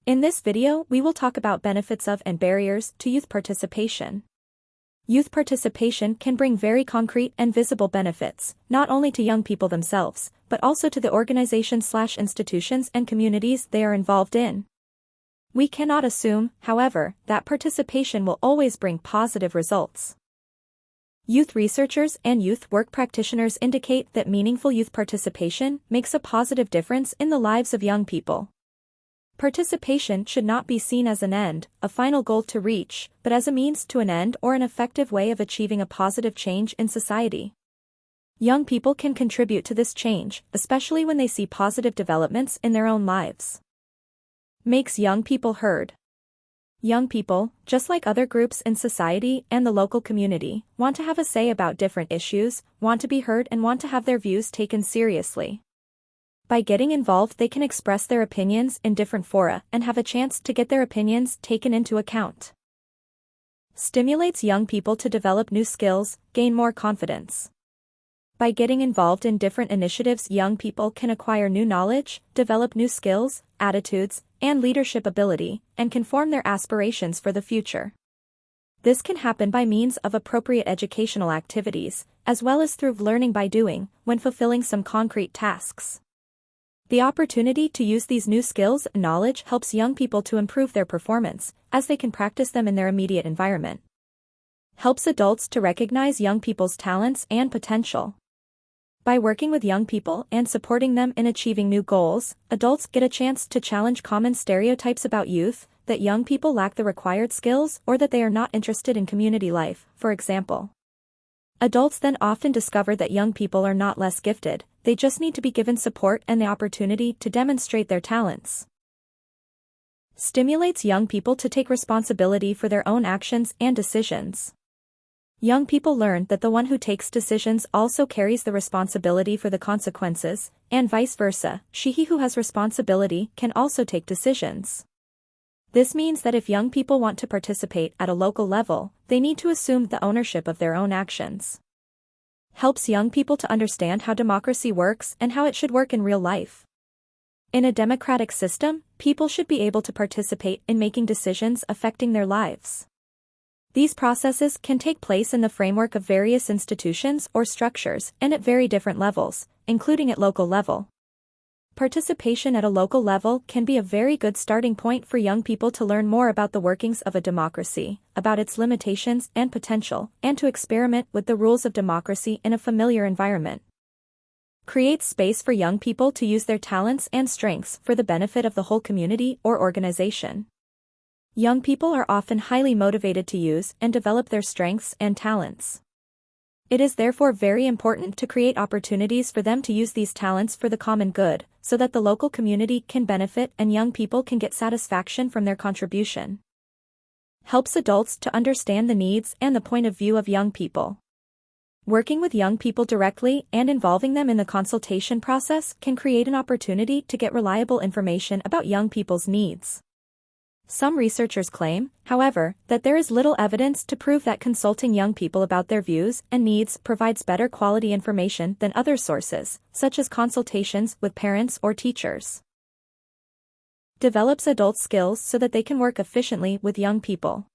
In this video, we will talk about benefits of and barriers to youth participation. Youth participation can bring very concrete and visible benefits, not only to young people themselves, but also to the organizations/institutions and communities they are involved in. We cannot assume, however, that participation will always bring positive results. Youth researchers and youth work practitioners indicate that meaningful youth participation makes a positive difference in the lives of young people. Participation should not be seen as an end, a final goal to reach, but as a means to an end or an effective way of achieving a positive change in society. Young people can contribute to this change, especially when they see positive developments in their own lives. Makes young people heard. Young people, just like other groups in society and the local community, want to have a say about different issues, want to be heard and want to have their views taken seriously. By getting involved, they can express their opinions in different fora and have a chance to get their opinions taken into account. Stimulates young people to develop new skills, gain more confidence. By getting involved in different initiatives, young people can acquire new knowledge, develop new skills, attitudes, and leadership ability, and can form their aspirations for the future. This can happen by means of appropriate educational activities, as well as through learning by doing, when fulfilling some concrete tasks. The opportunity to use these new skills and knowledge helps young people to improve their performance, as they can practice them in their immediate environment. Helps adults to recognize young people's talents and potential. By working with young people and supporting them in achieving new goals, adults get a chance to challenge common stereotypes about youth, that young people lack the required skills or that they are not interested in community life, for example. Adults then often discover that young people are not less gifted, they just need to be given support and the opportunity to demonstrate their talents. Stimulates young people to take responsibility for their own actions and decisions. Young people learn that the one who takes decisions also carries the responsibility for the consequences, and vice versa, he who has responsibility can also take decisions. This means that if young people want to participate at a local level, they need to assume the ownership of their own actions. Helps young people to understand how democracy works and how it should work in real life. In a democratic system, people should be able to participate in making decisions affecting their lives. These processes can take place in the framework of various institutions or structures and at very different levels, including at local level. Participation at a local level can be a very good starting point for young people to learn more about the workings of a democracy, about its limitations and potential, and to experiment with the rules of democracy in a familiar environment. Creates space for young people to use their talents and strengths for the benefit of the whole community or organization. Young people are often highly motivated to use and develop their strengths and talents. It is therefore very important to create opportunities for them to use these talents for the common good, so that the local community can benefit and young people can get satisfaction from their contribution. Helps adults to understand the needs and the point of view of young people. Working with young people directly and involving them in the consultation process can create an opportunity to get reliable information about young people's needs. Some researchers claim, however, that there is little evidence to prove that consulting young people about their views and needs provides better quality information than other sources, such as consultations with parents or teachers. Develops adult skills so that they can work efficiently with young people.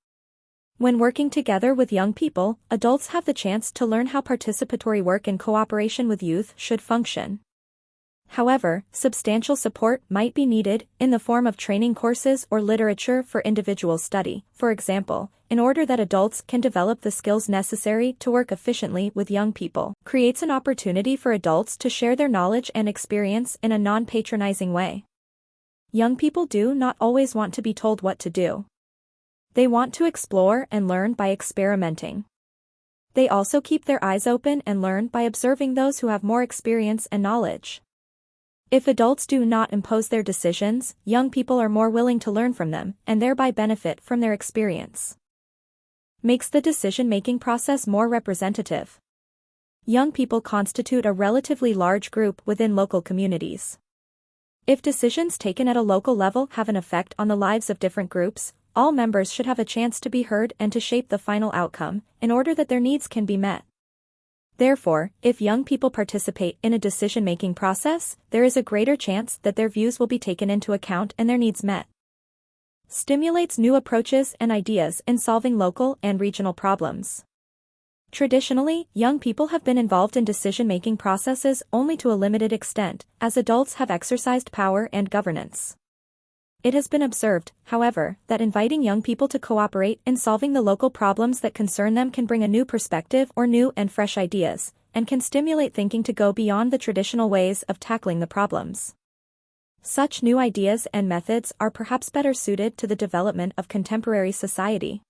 When working together with young people, adults have the chance to learn how participatory work in cooperation with youth should function. However, substantial support might be needed in the form of training courses or literature for individual study, for example, in order that adults can develop the skills necessary to work efficiently with young people. Creates an opportunity for adults to share their knowledge and experience in a non-patronizing way. Young people do not always want to be told what to do. They want to explore and learn by experimenting. They also keep their eyes open and learn by observing those who have more experience and knowledge. If adults do not impose their decisions, young people are more willing to learn from them, and thereby benefit from their experience. Makes the decision-making process more representative. Young people constitute a relatively large group within local communities. If decisions taken at a local level have an effect on the lives of different groups, all members should have a chance to be heard and to shape the final outcome, in order that their needs can be met. Therefore, if young people participate in a decision-making process, there is a greater chance that their views will be taken into account and their needs met. stimulates new approaches and ideas in solving local and regional problems. Traditionally, young people have been involved in decision-making processes only to a limited extent, as adults have exercised power and governance. It has been observed, however, that inviting young people to cooperate in solving the local problems that concern them can bring a new perspective or new and fresh ideas, and can stimulate thinking to go beyond the traditional ways of tackling the problems. Such new ideas and methods are perhaps better suited to the development of contemporary society.